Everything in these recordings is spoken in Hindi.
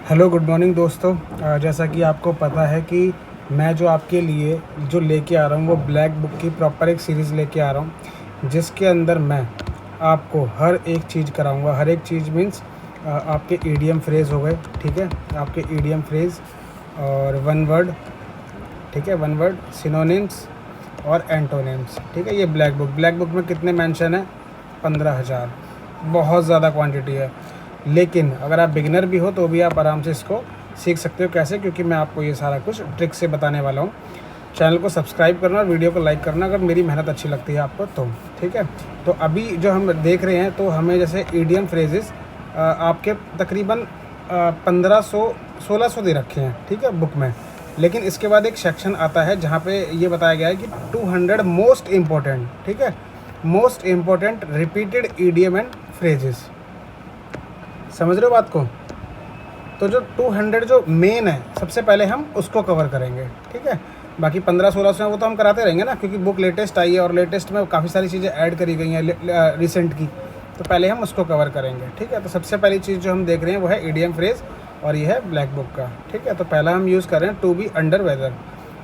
हेलो गुड मॉर्निंग दोस्तों। जैसा कि आपको पता है कि मैं जो आपके लिए जो लेके आ रहा हूँ वो ब्लैक बुक की प्रॉपर एक सीरीज़ लेके आ रहा हूँ, जिसके अंदर मैं आपको हर एक चीज़ कराऊँगा। हर एक चीज़ मीन्स आपके ईडियम फ्रेज़ हो गए, ठीक है, आपके ईडियम फ्रेज़ और वन वर्ड, ठीक है, वन वर्ड सिनोनिम्स और एंटोनिम्स, ठीक है। ये ब्लैक बुक में कितने मेंशन है? 15,000। बहुत ज़्यादा क्वांटिटी है, लेकिन अगर आप बिगिनर भी हो तो भी आप आराम से इसको सीख सकते हो। कैसे? क्योंकि मैं आपको ये सारा कुछ ट्रिक से बताने वाला हूँ। चैनल को सब्सक्राइब करना और वीडियो को लाइक करना अगर मेरी मेहनत अच्छी लगती है आपको तो, ठीक है। तो अभी जो हम देख रहे हैं तो हमें जैसे ईडियम फ्रेजेस आपके तकरीबन 1500-1600 दे रखे हैं, ठीक है, बुक में। लेकिन इसके बाद एक सेक्शन आता है जहाँ पे ये बताया गया है कि 200 मोस्ट इम्पोर्टेंट, ठीक है, most important repeated idiom and phrases. समझ रहे हो बात को? तो जो 200 जो मेन है सबसे पहले हम उसको कवर करेंगे, ठीक है। बाकी 1500-1600 है वो तो हम कराते रहेंगे ना, क्योंकि बुक लेटेस्ट आई है और लेटेस्ट में काफ़ी सारी चीज़ें ऐड करी गई हैं रिसेंट की, तो पहले हम उसको कवर करेंगे, ठीक है। तो सबसे पहली चीज़ जो हम देख रहे हैं वो है ईडियम फ्रेज और ये है ब्लैक बुक का, ठीक है। तो पहला हम यूज़ कर रहे हैं to be under weather.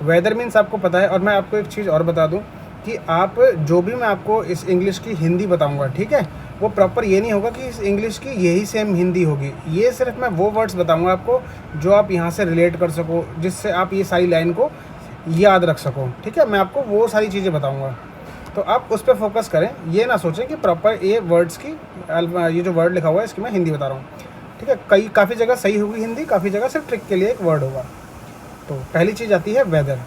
Weather means आपको पता है। और मैं आपको एक चीज़ और बता दूँ कि आप जो भी मैं आपको इस इंग्लिश की हिंदी बताऊँगा, ठीक है, वो प्रॉपर ये नहीं होगा कि इस इंग्लिश की यही सेम हिंदी होगी। ये सिर्फ मैं वो वर्ड्स बताऊंगा आपको जो आप यहाँ से रिलेट कर सको, जिससे आप ये सारी लाइन को याद रख सको, ठीक है। मैं आपको वो सारी चीज़ें बताऊंगा, तो आप उस पर फोकस करें। ये ना सोचें कि प्रॉपर ये वर्ड्स की ये जो वर्ड लिखा हुआ है इसकी मैं हिंदी बता रहा हूँ, ठीक है। काफ़ी जगह सही होगी हिंदी, काफ़ी जगह सिर्फ ट्रिक के लिए एक वर्ड होगा। तो पहली चीज़ आती है वेदर,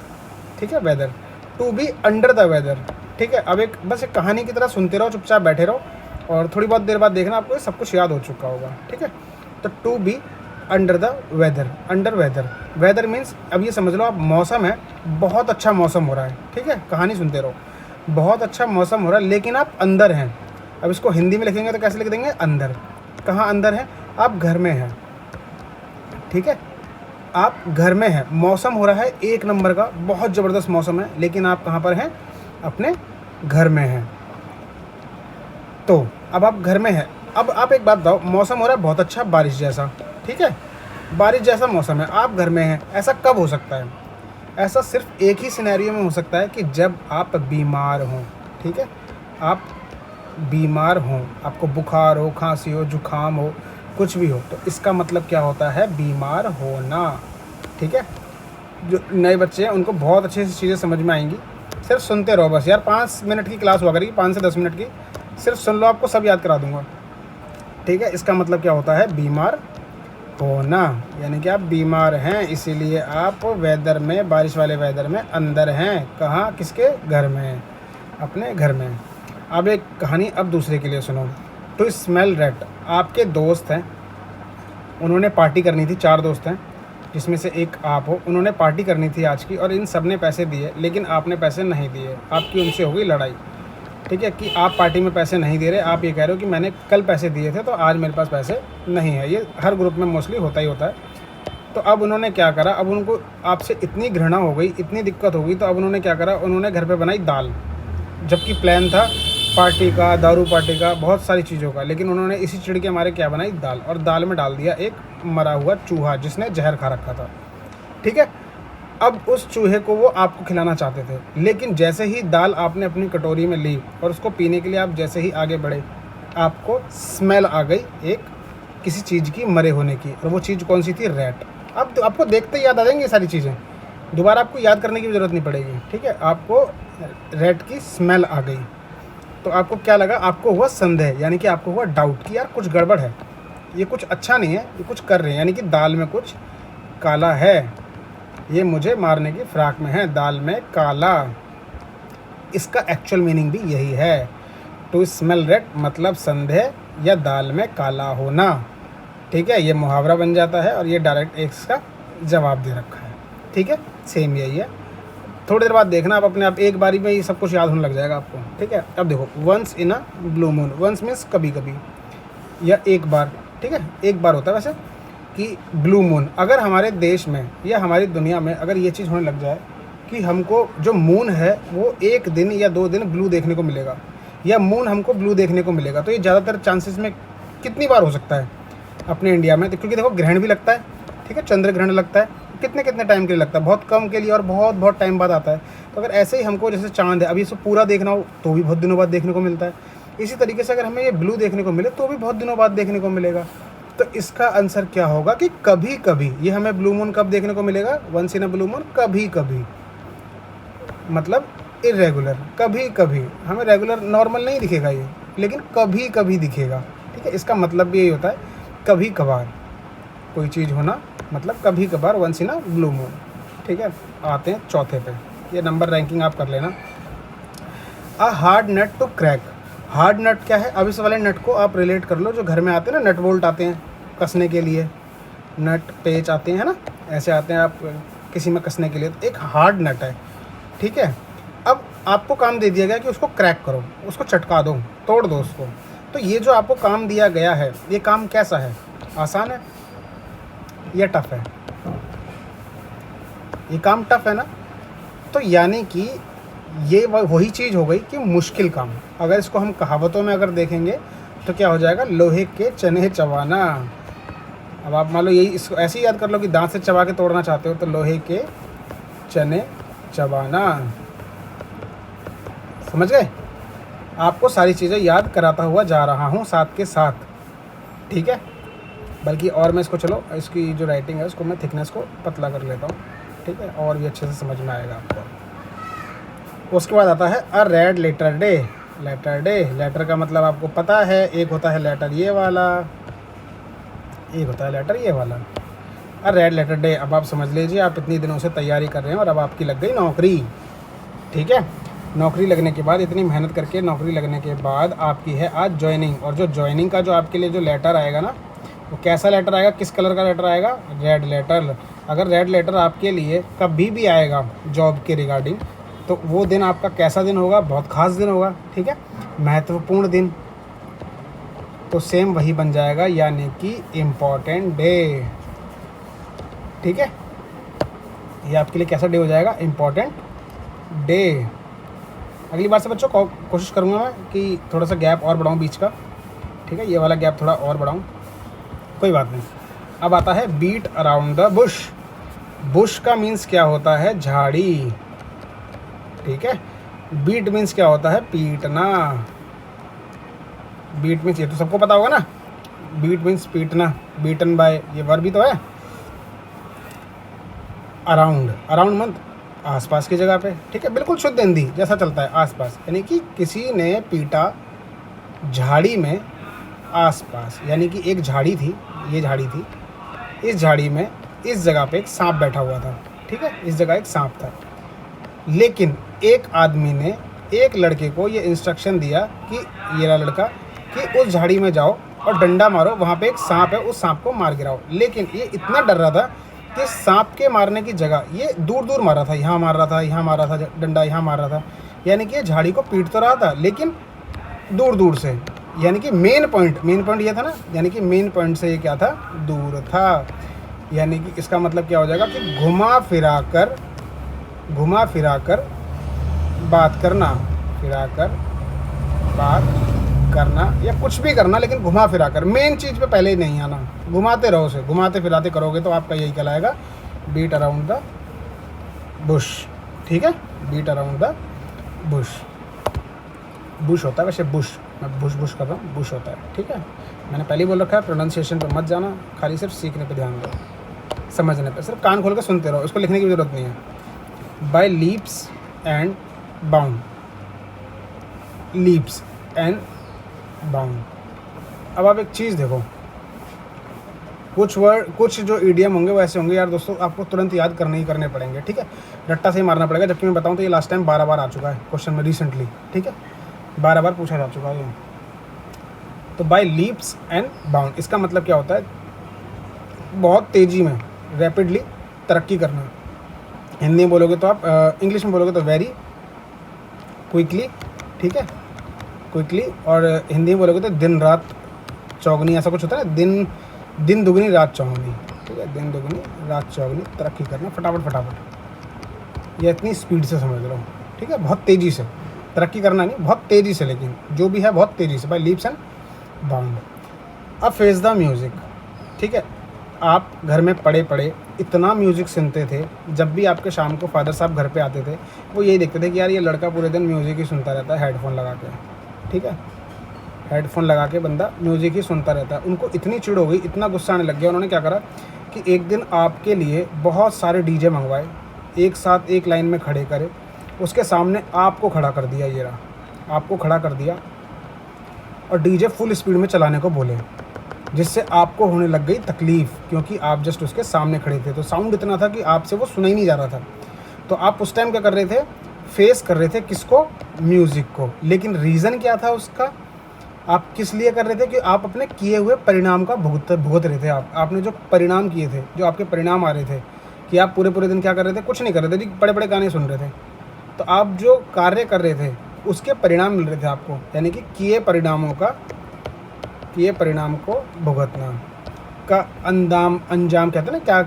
ठीक है, weather, to be under the weather, ठीक है। अब बस एक कहानी की तरह सुनते रहो, चुपचाप बैठे रहो और थोड़ी बहुत देर बाद देखना आपको सब कुछ याद हो चुका होगा, ठीक है। तो to be under the weather, under weather, weather means अब ये समझ लो आप मौसम है, बहुत अच्छा मौसम हो रहा है, ठीक है, कहानी सुनते रहो, बहुत अच्छा मौसम हो रहा है, लेकिन आप अंदर हैं। अब इसको हिंदी में लिखेंगे तो कैसे लिख देंगे? अंदर। कहाँ अंदर है? आप घर में हैं, ठीक है, आप घर में हैं, मौसम हो रहा है एक नंबर का, बहुत ज़बरदस्त मौसम है, लेकिन आप कहाँ पर हैं? अपने घर में हैं। तो अब आप घर में हैं। अब आप एक बात बताओ, मौसम हो रहा है बहुत अच्छा, बारिश जैसा, ठीक है, बारिश जैसा मौसम है, आप घर में हैं। ऐसा कब हो सकता है? ऐसा सिर्फ एक ही सिनेरियो में हो सकता है कि जब आप बीमार हों, ठीक है, आप बीमार हों, आपको बुखार हो, खांसी हो, जुकाम हो, कुछ भी हो, तो इसका मतलब क्या होता है? बीमार होना, ठीक है। जो नए बच्चे हैं उनको बहुत अच्छे से चीज़ें समझ में आएंगी, सिर्फ सुनते रहो बस यार। 5 मिनट की क्लास हुआ करेगी, 5 से 10 मिनट की, सिर्फ सुन लो, आपको सब याद करा दूंगा, ठीक है। इसका मतलब क्या होता है? बीमार होना, यानी कि आप बीमार हैं, इसीलिए आप वेदर में, बारिश वाले वेदर में अंदर हैं। कहाँ? किसके घर में? अपने घर में। अब एक कहानी अब दूसरे के लिए सुनो। टू स्मेल रैट, आपके दोस्त हैं, उन्होंने पार्टी करनी थी, 4 दोस्त हैं जिसमें से एक आप हो। उन्होंने पार्टी करनी थी आज की और इन सब ने पैसे दिए, लेकिन आपने पैसे नहीं दिए, आपकी उनसे हो गई लड़ाई, ठीक है, कि आप पार्टी में पैसे नहीं दे रहे। आप ये कह रहे हो कि मैंने कल पैसे दिए थे तो आज मेरे पास पैसे नहीं है। ये हर ग्रुप में मोस्टली होता ही होता है। तो अब उन्होंने क्या करा? अब उनको आपसे इतनी घृणा हो गई, इतनी दिक्कत हो गई, तो अब उन्होंने क्या करा? उन्होंने घर पे बनाई दाल, जबकि प्लान था पार्टी का, दारू पार्टी का, बहुत सारी चीज़ों का, लेकिन उन्होंने इसी चिड़ के हमारे क्या बनाई? दाल। और दाल में डाल दिया एक मरा हुआ चूहा जिसने जहर खा रखा था, ठीक है। अब उस चूहे को वो आपको खिलाना चाहते थे, लेकिन जैसे ही दाल आपने अपनी कटोरी में ली और उसको पीने के लिए आप जैसे ही आगे बढ़े, आपको स्मेल आ गई एक किसी चीज़ की मरे होने की। और वो चीज़ कौन सी थी? रैट। अब तो आपको देखते ही याद आ जाएंगी ये सारी चीज़ें, दोबारा आपको याद करने की ज़रूरत नहीं पड़ेगी, ठीक है। आपको रैट की स्मेल आ गई, तो आपको क्या लगा? आपको हुआ संदेह, यानी कि आपको हुआ डाउट कि यार कुछ गड़बड़ है, ये कुछ अच्छा नहीं है, ये कुछ कर रहे हैं, यानी कि दाल में कुछ काला है, ये मुझे मारने की फिराक में है, दाल में काला। इसका एक्चुअल मीनिंग भी यही है। टू स्मेल रेड मतलब संदेह या दाल में काला होना, ठीक है। ये मुहावरा बन जाता है और ये डायरेक्ट इसका जवाब दे रखा है, ठीक है, सेम यही है। थोड़ी देर बाद देखना आप अपने आप एक बारी में ये सब कुछ याद होने लग जाएगा आपको, ठीक है। अब देखो, once in a blue moon, once means कभी कभी या एक बार, ठीक है, एक बार होता है वैसे कि ब्लू मून। अगर हमारे देश में या हमारी दुनिया में अगर ये चीज़ होने लग जाए कि हमको जो मून है वो एक दिन या 2 दिन ब्लू देखने को मिलेगा, या मून हमको ब्लू देखने को मिलेगा, तो ये ज़्यादातर चांसेस में कितनी बार हो सकता है अपने इंडिया में? तो क्योंकि देखो ग्रहण भी लगता है ठीक है, चंद्र ग्रहण लगता है कितने कितने टाइम के लिए लगता है, बहुत कम के लिए और बहुत बहुत टाइम बाद आता है। तो अगर ऐसे ही हमको जैसे चांद है अभी इसको पूरा देखना हो तो भी बहुत दिनों बाद देखने को मिलता है। इसी तरीके से अगर हमें ये ब्लू देखने को मिले तो भी बहुत दिनों बाद देखने को मिलेगा। तो इसका आंसर क्या होगा कि कभी कभी। ये हमें ब्लू मून कब देखने को मिलेगा, once in a blue moon, कभी कभी, मतलब इरेगुलर, कभी कभी। हमें रेगुलर नॉर्मल नहीं दिखेगा ये, लेकिन कभी कभी दिखेगा। ठीक है, इसका मतलब भी यही होता है कभी कभार कोई चीज़ होना, मतलब कभी कभार, once in a blue moon. ठीक है, आते हैं चौथे पे। ये नंबर रैंकिंग आप कर लेना। A hard nut to crack. Hard nut क्या है, अब इस वाले नट को आप रिलेट कर लो जो घर में आते हैं ना, नट बोल्ट आते हैं कसने के लिए, नट पेच आते हैं ना, ऐसे आते हैं आप किसी में कसने के लिए। तो एक हार्ड नट है। ठीक है, अब आपको काम दे दिया गया कि उसको क्रैक करो, उसको चटका दो, तोड़ दो उसको। तो ये जो आपको काम दिया गया है, ये काम कैसा है, आसान है या टफ है? ये काम टफ है ना। तो यानी कि ये वही चीज़ हो गई कि मुश्किल काम। अगर इसको हम कहावतों में अगर देखेंगे तो क्या हो जाएगा, लोहे के चने चबाना। अब आप मान लो यही इसको ऐसे ही याद कर लो कि दांत से चबा के तोड़ना चाहते हो तो लोहे के चने चबाना। समझ गए? आपको सारी चीज़ें याद कराता हुआ जा रहा हूँ साथ के साथ। ठीक है, बल्कि और मैं इसको, चलो इसकी जो राइटिंग है उसको मैं थिकनेस को पतला कर लेता हूँ। ठीक है, और भी अच्छे से समझ में आएगा आपको। उसके बाद आता है a red letter day. Letter day, letter का मतलब आपको पता है, एक होता है लेटर ये वाला, एक होता है लेटर ये वाला। अ रेड लेटर डे, अब आप समझ लीजिए आप इतनी दिनों से तैयारी कर रहे हैं और अब आपकी लग गई नौकरी। ठीक है, नौकरी लगने के बाद, इतनी मेहनत करके नौकरी लगने के बाद आपकी है आज ज्वाइनिंग। और जो ज्वाइनिंग का जो आपके लिए जो लेटर आएगा ना, वो कैसा लेटर आएगा, किस कलर का लेटर आएगा, रेड लेटर। अगर रेड लेटर आपके लिए कभी भी आएगा जॉब के रिगार्डिंग, तो वो दिन आपका कैसा दिन होगा, बहुत ख़ास दिन होगा। ठीक है, महत्वपूर्ण दिन। तो सेम वही बन जाएगा, यानी कि इम्पॉर्टेंट डे। ठीक है, ये आपके लिए कैसा डे हो जाएगा, इम्पॉर्टेंट डे। अगली बार से बच्चों कोशिश करूँगा मैं कि थोड़ा सा गैप और बढ़ाऊँ बीच का। ठीक है, ये वाला गैप थोड़ा और बढ़ाऊँ, कोई बात नहीं। अब आता है beat around the bush. Bush का मीन्स क्या होता है, झाड़ी। ठीक है, बीट मीन्स क्या होता है, पीटना। बीट मीन्स, ये तो सबको पता होगा ना, बीट मीन्स पीटना, बीटन बाय, ये वर्ब भी तो है। अराउंड, अराउंड मतलब आसपास की जगह पे। ठीक है, बिल्कुल शुद्ध हिंदी जैसा चलता है, आसपास, यानी कि किसी ने पीटा झाड़ी में आसपास, यानी कि एक झाड़ी थी, ये झाड़ी थी, इस झाड़ी में इस जगह पे एक सांप बैठा हुआ था। ठीक है, इस जगह एक सांप था, लेकिन एक आदमी ने एक लड़के को ये इंस्ट्रक्शन दिया कि ये रहा लड़का, कि उस झाड़ी में जाओ और डंडा मारो, वहाँ पे एक सांप है, उस सांप को मार गिराओ। लेकिन ये इतना डर रहा था कि सांप के मारने की जगह ये दूर दूर मार रहा था, यहाँ मार रहा था, यहाँ मार रहा था, डंडा यहाँ मार रहा था। यानी कि ये झाड़ी को पीट तो रहा था लेकिन दूर दूर से, यानी कि मेन पॉइंट ये था ना, यानी कि मेन पॉइंट से ये क्या था, दूर था। यानी कि इसका मतलब क्या हो जाएगा कि घुमा फिरा कर बात करना, बात करना या कुछ भी करना, लेकिन घुमा फिरा कर, मेन चीज़ पे पहले ही नहीं आना। घुमाते रहो उसे, घुमाते फिराते करोगे तो आपका यही कहलाएगा बीट अराउंड द बुश। ठीक है, beat around the bush. Bush होता है वैसे, बुश, मैं बुश कर रहा हूँ, बुश होता है। ठीक है, मैंने पहले ही बोल रखा है प्रोनाउंसिएशन पे मत जाना, खाली सिर्फ सीखने पे ध्यान दो, समझने पे, सिर्फ कान खोल कर सुनते रहो, इसको लिखने की ज़रूरत नहीं है। By leaps and bound, leaps and bound. अब आप एक चीज़ देखो, कुछ जो ईडियम होंगे वो ऐसे होंगे यार दोस्तों, आपको तुरंत याद करने पड़ेंगे। ठीक है, रट्टा से ही मारना पड़ेगा। जबकि मैं बताऊं तो ये लास्ट टाइम 12 बार आ चुका है क्वेश्चन में रिसेंटली। ठीक है, 12 बार पूछा जा चुका है ये। तो बाय लीप्स एंड बाउंड, इसका मतलब क्या होता है, बहुत तेज़ी में, रैपिडली तरक्की करना। हिंदी में बोलोगे तो आप, इंग्लिश में बोलोगे तो वेरी क्विकली। ठीक है, क्विकली, और हिंदी में बोलोगे तो दिन रात चौगनी, ऐसा कुछ होता है ना, दिन दुगनी रात चौगनी। ठीक है, दिन दुगनी रात चौगनी, तरक्की करना फटाफट, ये इतनी स्पीड से समझ लो। ठीक है, बहुत तेज़ी से तरक्की करना, नहीं बहुत तेज़ी से, लेकिन जो भी है बहुत तेज़ी से, बाय लीप्स एंड बाउंड। अब फेस द म्यूज़िक। ठीक है, आप घर में पड़े पड़े इतना म्यूज़िक सुनते थे, जब भी आपके शाम को फादर साहब घर पे आते थे वो यही देखते थे कि यार ये लड़का पूरे दिन म्यूज़िक ही सुनता रहता है हेडफोन लगा के, ठीक है, हेडफोन लगा के बंदा म्यूज़िक ही सुनता रहता है। उनको इतनी चिढ़ हो गई, इतना गुस्सा आने लग गया, उन्होंने क्या करा कि एक दिन आपके लिए बहुत सारे डीजे मंगवाए, एक साथ एक लाइन में खड़े करे, उसके सामने आपको खड़ा कर दिया, ये रहा, आपको खड़ा कर दिया और डीजे फुल स्पीड में चलाने को बोले, जिससे आपको होने लग गई तकलीफ़, क्योंकि आप जस्ट उसके सामने खड़े थे। तो साउंड इतना था कि आपसे वो सुना ही नहीं जा रहा था। तो आप उस टाइम क्या कर रहे थे, फेस कर रहे थे किसको, म्यूज़िक को। लेकिन रीज़न क्या था उसका, आप किस लिए कर रहे थे कि आप अपने किए हुए परिणाम का भुगत रहे थे। आपने जो परिणाम किए थे, जो आपके परिणाम आ रहे थे, कि आप पूरे पूरे दिन क्या कर रहे थे, कुछ नहीं कर रहे थे जी, बड़े बड़े गाने सुन रहे थे। तो आप जो कार्य कर रहे थे उसके परिणाम मिल रहे थे आपको, यानी कि किए परिणाम को भुगतना का अंजाम कहते हैं ना, क्या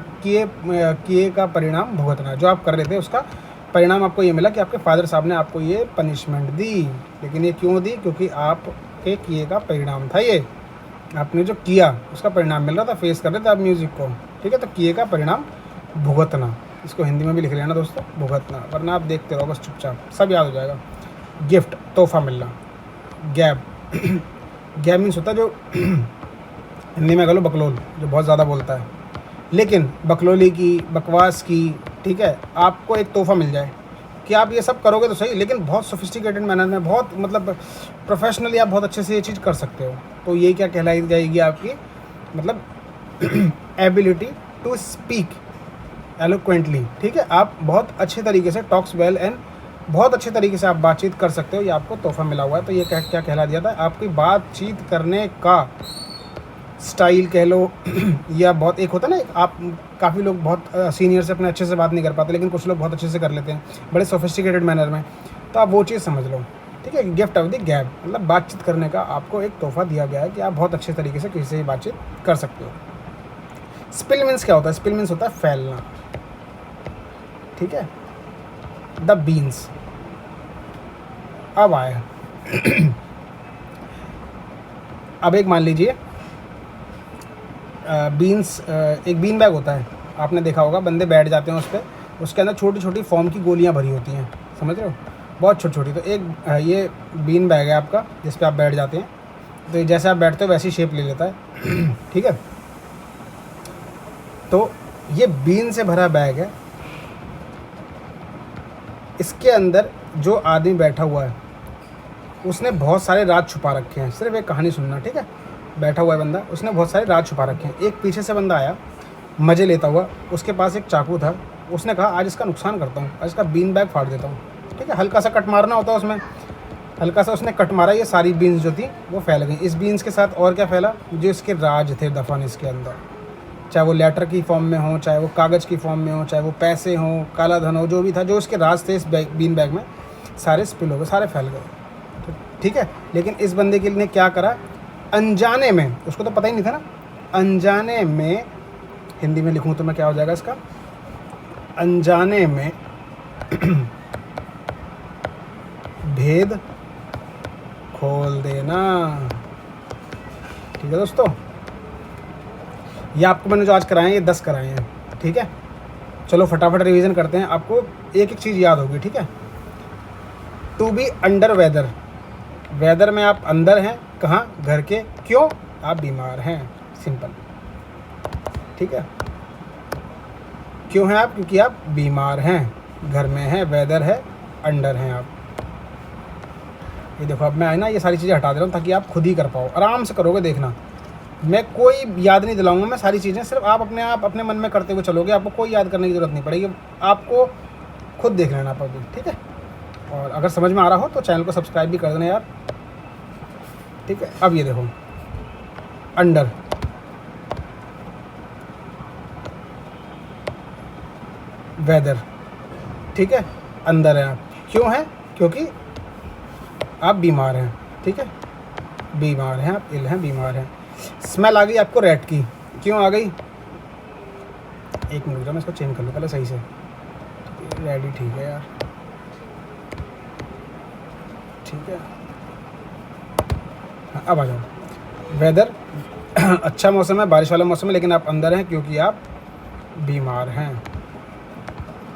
किए का परिणाम भुगतना। जो आप कर रहे थे उसका परिणाम आपको ये मिला कि आपके फादर साहब ने आपको ये पनिशमेंट दी। लेकिन ये क्यों दी, क्योंकि आपके किए का परिणाम था, ये आपने जो किया उसका परिणाम मिल रहा था, फेस कर रहे थे आप म्यूज़िक को, ठीक है। तो किए का परिणाम भुगतना, इसको हिंदी में भी लिख लेना दोस्तों, भुगतना, वरना आप देखते रहो बस चुपचाप, सब याद हो जाएगा। गिफ्ट, तोहफा मिलना। गैब, गैब मीन्स होता है जो हिंदी में कह लो बकलोल, जो बहुत ज़्यादा बोलता है। लेकिन बकलोली की, बकवास की, ठीक है, आपको एक तोहफा मिल जाए कि आप ये सब करोगे तो सही, लेकिन बहुत सोफिस्टिकेटेड मैनर में, बहुत मतलब प्रोफेशनली आप बहुत अच्छे से ये चीज़ कर सकते हो। तो ये क्या कहलाई जाएगी, आपकी मतलब एबिलिटी टू स्पीक एलोक्वेंटली, ठीक है। आप बहुत अच्छे तरीके से टॉक्स वेल एंड बहुत अच्छे तरीके से आप बातचीत कर सकते हो, ये आपको तोहफा मिला हुआ है। तो ये क्या कहला दिया था, आपकी बातचीत करने का स्टाइल कह लो या बहुत, एक होता है ना, आप काफ़ी लोग बहुत सीनियर से अपने अच्छे से बात नहीं कर पाते, लेकिन कुछ लोग बहुत अच्छे से कर लेते हैं बड़े सोफिस्टिकेटेड मैनर में। तो आप वो चीज़ समझ लो, ठीक है। गिफ्ट ऑफ द गैब मतलब बातचीत करने का आपको एक तोहफा दिया गया है कि आप बहुत अच्छे तरीके से किसी से बातचीत कर सकते हो। स्पिल मीन्स क्या होता है, स्पिल मीन्स होता है फैलना, ठीक है। द बीन्स, अब आया अब एक मान लीजिए बीन्स, एक बीन बैग होता है, आपने देखा होगा, बंदे बैठ जाते हैं उस पर, उसके अंदर छोटी छोटी फॉर्म की गोलियां भरी होती हैं, समझ रहे हो, बहुत छोटी छोटी। तो एक ये बीन बैग है आपका, जिस पे आप बैठ जाते हैं, तो जैसे आप बैठते हो वैसी शेप ले लेता है ठीक है। तो ये बीन से भरा बैग है, इसके अंदर जो आदमी बैठा हुआ है उसने बहुत सारे राज छुपा रखे हैं। सिर्फ एक कहानी सुनना, ठीक है। बैठा हुआ है बंदा, उसने बहुत सारे राज छुपा रखे हैं। एक पीछे से बंदा आया मज़े लेता हुआ, उसके पास एक चाकू था, उसने कहा आज इसका नुकसान करता हूँ, आज इसका बीन बैग फाड़ देता हूँ, ठीक है। हल्का सा कट मारना होता है उसमें, हल्का सा उसने कट मारा, ये सारी बीन्स जो थी वो फैल गई। इस बीन्स के साथ और क्या फैला, जो इसके राज थे दफन इसके अंदर, चाहे वो लेटर की फॉर्म में हो, चाहे वो कागज़ की फॉर्म में हो, चाहे वो पैसे हों, काला धन हो, जो भी था, जो उसके राज थे इस बीन बैग में, सारे स्पिल हो गए, सारे फैल गए, ठीक है। लेकिन इस बंदे के लिए क्या करा, अनजाने में, उसको तो पता ही नहीं था ना, अनजाने में, हिंदी में लिखूं तो मैं क्या हो जाएगा इसका, अनजाने में भेद खोल देना, ठीक है दोस्तों। ये आपको मैंने जो आज कराए हैं, ये 10 कराए हैं, ठीक है। चलो फटाफट रिवीजन करते हैं, आपको एक एक चीज़ याद होगी, ठीक है। To be under weather, weather में आप अंदर हैं, कहाँ, घर के, क्यों, आप बीमार हैं, सिंपल, ठीक है। क्यों हैं आप, क्योंकि आप बीमार हैं, घर में हैं, वेदर है, अंडर हैं आप। ये देखो, अब मैं ना ये सारी चीज़ें हटा दे रहा हूँ ताकि आप खुद ही कर पाओ, आराम से करोगे, देखना, मैं कोई याद नहीं दिलाऊंगा, मैं सारी चीज़ें सिर्फ आप अपने मन में करते हुए चलोगे, आपको कोई याद करने की ज़रूरत नहीं पड़ेगी, आपको खुद देख लेना पड़ेगी, ठीक है। और अगर समझ में आ रहा हो तो चैनल को सब्सक्राइब भी कर देना यार, ठीक है। अब ये देखो, अंडर, वेदर, ठीक है, अंदर है आप, क्यों है, क्योंकि आप बीमार हैं, ठीक है, बीमार हैं आप, इल हैं, बीमार हैं। स्मेल आ गई आपको रैट की, क्यों आ गई, एक मिनट मैं इसको चेंज कर लूँ पहले सही से, रेडी, ठीक है यार, ठीक है। अब आ जाओ, वेदर अच्छा मौसम है, बारिश वाला मौसम है, लेकिन आप अंदर हैं क्योंकि आप बीमार हैं।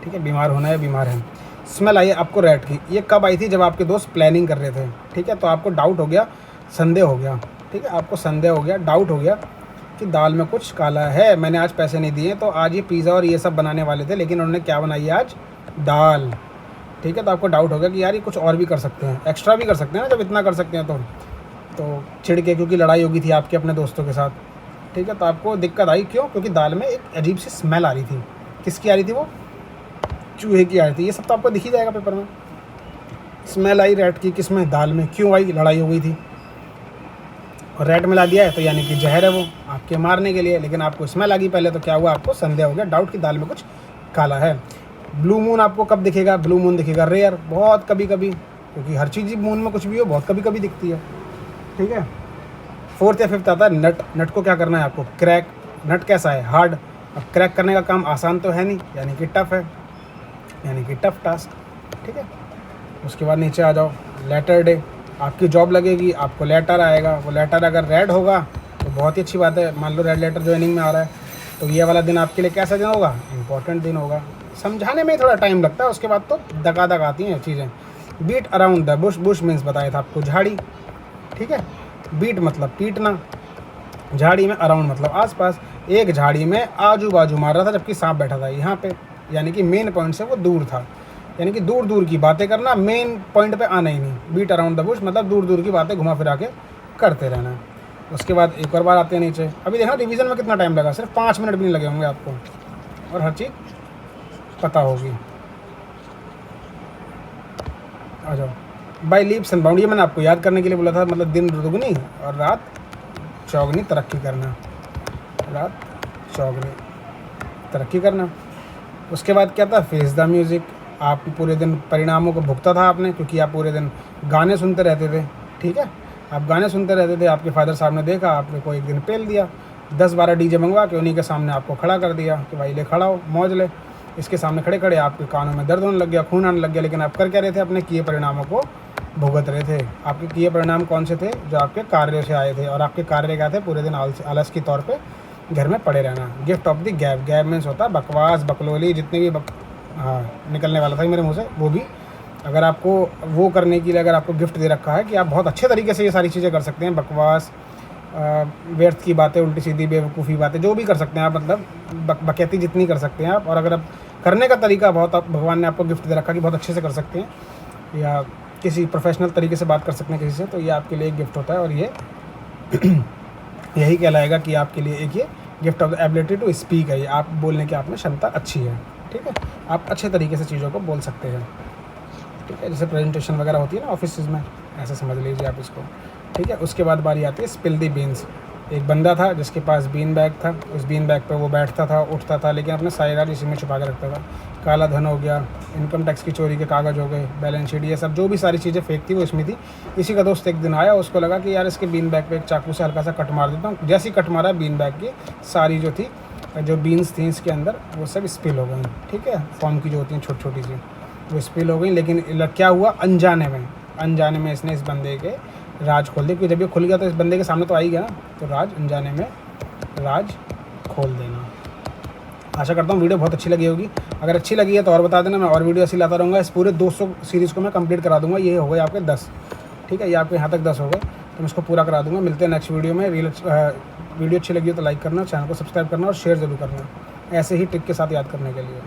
ठीक है, बीमार होना है, बीमार हैं। स्मेल आई आपको रैट की। ये कब आई थी? जब आपके दोस्त प्लानिंग कर रहे थे। ठीक है, तो आपको डाउट हो गया, संदेह हो गया। ठीक है, आपको संदेह हो गया, डाउट हो गया कि दाल में कुछ काला है। मैंने आज पैसे नहीं दिए, तो आज ये पिज़्ज़ा और ये सब बनाने वाले थे, लेकिन उन्होंने क्या बनाई है आज? दाल। ठीक है, तो आपको डाउट हो गया कि यार ये कुछ और भी कर सकते हैं, एक्स्ट्रा भी कर सकते हैं ना, जब इतना कर सकते हैं तो चिढ़ के, क्योंकि लड़ाई होगी थी आपके अपने दोस्तों के साथ। ठीक है, तो आपको दिक्कत आई क्यों? क्योंकि दाल में एक अजीब सी स्मेल आ रही थी। किसकी आ रही थी वो? चूहे की आ रही थी। ये सब तो आपको दिख ही जाएगा पेपर में। स्मेल आई रैट की, किसमें? दाल में। क्यों आई? लड़ाई हो गई थी और रैट मिला दिया है, तो यानी कि जहर है वो आपके मारने के लिए। लेकिन आपको स्मेल आ गई पहले, तो क्या हुआ? आपको संदेह हो गया, डाउट कि दाल में कुछ काला है। ब्लू मून आपको कब दिखेगा? ब्लू मून दिखेगा रेयर, बहुत कभी कभी, क्योंकि हर चीज़ मून में कुछ भी हो बहुत कभी कभी दिखती है। ठीक है, 4th या 5th आता है नट। नट को क्या करना है आपको? क्रैक। नट कैसा है? हार्ड। अब क्रैक करने का काम आसान तो है नहीं, यानी कि टफ है, यानी कि टफ टास्क। ठीक है, उसके बाद नीचे आ जाओ। लेटर डे, आपकी जॉब लगेगी, आपको लेटर आएगा। वो लेटर अगर रेड होगा तो बहुत ही अच्छी बात है। मान लो रेड लेटर ज्वाइनिंग में आ रहा है, तो ये वाला दिन आपके लिए कैसा दिन होगा? इंपॉर्टेंट दिन होगा। समझाने में थोड़ा टाइम लगता है, उसके बाद तो दगादग आती हैं चीज़ें। Beat around the bush. Bush means बताया था आपको झाड़ी। ठीक है, बीट मतलब पीटना, झाड़ी में अराउंड मतलब आसपास। एक झाड़ी में आजू बाजू मार रहा था जबकि सांप बैठा था यहाँ पे, यानी कि मेन पॉइंट से वो दूर था। यानी कि दूर दूर की बातें करना, मेन पॉइंट पे आना ही नहीं। बीट अराउंड द बुश मतलब दूर दूर की बातें घुमा फिरा के करते रहना। उसके बाद एक और बार आते हैं नीचे। अभी देखना रिवीजन में कितना टाइम लगा, सिर्फ 5 मिनट भी नहीं लगे होंगे आपको, और हर चीज़ पता होगी। आ जाओ। बाई लीप्स एंड बाउंड, ये मैंने आपको याद करने के लिए बोला था, मतलब दिन दुगनी और रात चौगनी तरक्की करना। रात चौगनी तरक्की करना। उसके बाद क्या था? Face the music. आप पूरे दिन परिणामों को भुगता था आपने, क्योंकि आप पूरे दिन गाने सुनते रहते थे। ठीक है, आप गाने सुनते रहते थे। आपके फादर साहब ने देखा, आपने को एक दिन पेल दिया, 10-12 डीजे मंगवा के उन्हीं के सामने आपको खड़ा कर दिया कि भाई ले खड़ा हो, मौज ले। इसके सामने खड़े खड़े आपके कानों में दर्द होने लग गया, खून आने लग गया। लेकिन आप कर क्या रहे थे? अपने किए परिणामों को भुगत रहे थे। आपके किए परिणाम कौन से थे? जो आपके कार्यों से आए थे। और आपके कार्य क्या थे? पूरे दिन आलस के तौर पे घर में पड़े रहना। गिफ्ट ऑफ द गैब। गैब मीन्स होता है बकवास, बकलोली, जितने भी हाँ निकलने वाला था मेरे मुँह से, वो भी। अगर आपको वो करने के लिए अगर आपको गिफ्ट दे रखा है कि आप बहुत अच्छे तरीके से ये सारी चीज़ें कर सकते हैं, बकवास, व्यर्थ की बातें, उल्टी सीधी बेवकूफ़ी बातें, जो भी कर सकते हैं आप, मतलब बकैती जितनी कर सकते हैं आप। और अगर आप करने का तरीका बहुत, भगवान ने आपको गिफ्ट दे रखा कि बहुत अच्छे से कर सकते हैं, या किसी प्रोफेशनल तरीके से बात कर सकते हैं किसी से, तो ये आपके लिए एक गिफ्ट होता है। और ये यही कहलाएगा कि आपके लिए एक ये gift of the ability to speak है। ये आप बोलने की आप में क्षमता अच्छी है। ठीक है, आप अच्छे तरीके से चीज़ों को बोल सकते हैं। ठीक है, जैसे प्रेजेंटेशन वगैरह होती है ना ऑफिस में, ऐसे समझ लीजिए आप इसको। ठीक है, उसके बाद बारी आती है स्पिल दी बीन्स। एक बंदा था जिसके पास बीन बैग था। उस बीन बैग पर वो बैठता था, उठता था, लेकिन अपने साइराज इसी में छुपा के रखता था। काला धन हो गया, इनकम टैक्स की चोरी के कागज़ हो गए, बैलेंस शीट, ये सब जो भी सारी चीज़ें फेक थी वो इसमें थी। इसी का दोस्त एक दिन आया, उसको लगा कि यार इसके बीन बैग पे एक चाकू से हल्का सा कट मार देता हूँ। जैसे ही कट मारा, बीन बैग की सारी जो थी, जो बीन्स थी इसके अंदर, वो सब स्पिल हो गई। ठीक है, फॉर्म की जो होती हैं छोटी छोटी सी, वो स्पिल हो गई। लेकिन क्या हुआ? अनजाने में इसने इस बंदे के राज खोल दिया। क्योंकि जब ये खुल गया तो इस बंदे के सामने तो आ ही गया ना, तो राज अनजाने में राज खोल देना। आशा करता हूँ वीडियो बहुत अच्छी लगी होगी। अगर अच्छी लगी है तो और बता देना, मैं और वीडियो ऐसी लाता रहूँगा। इस पूरे 200 सीरीज़ को मैं कंप्लीट करा दूँगा। ये हो गए आपके 10। ठीक है, ये आपके यहाँ तक 10 हो गए, तो मैं इसको पूरा करा दूँगा। मिलते हैं नेक्स्ट वीडियो में। वीडियो अच्छी लगी हो तो लाइक करना, चैनल को सब्सक्राइब करना और शेयर ज़रूर करना, ऐसे ही ट्रिक के साथ याद करने के लिए।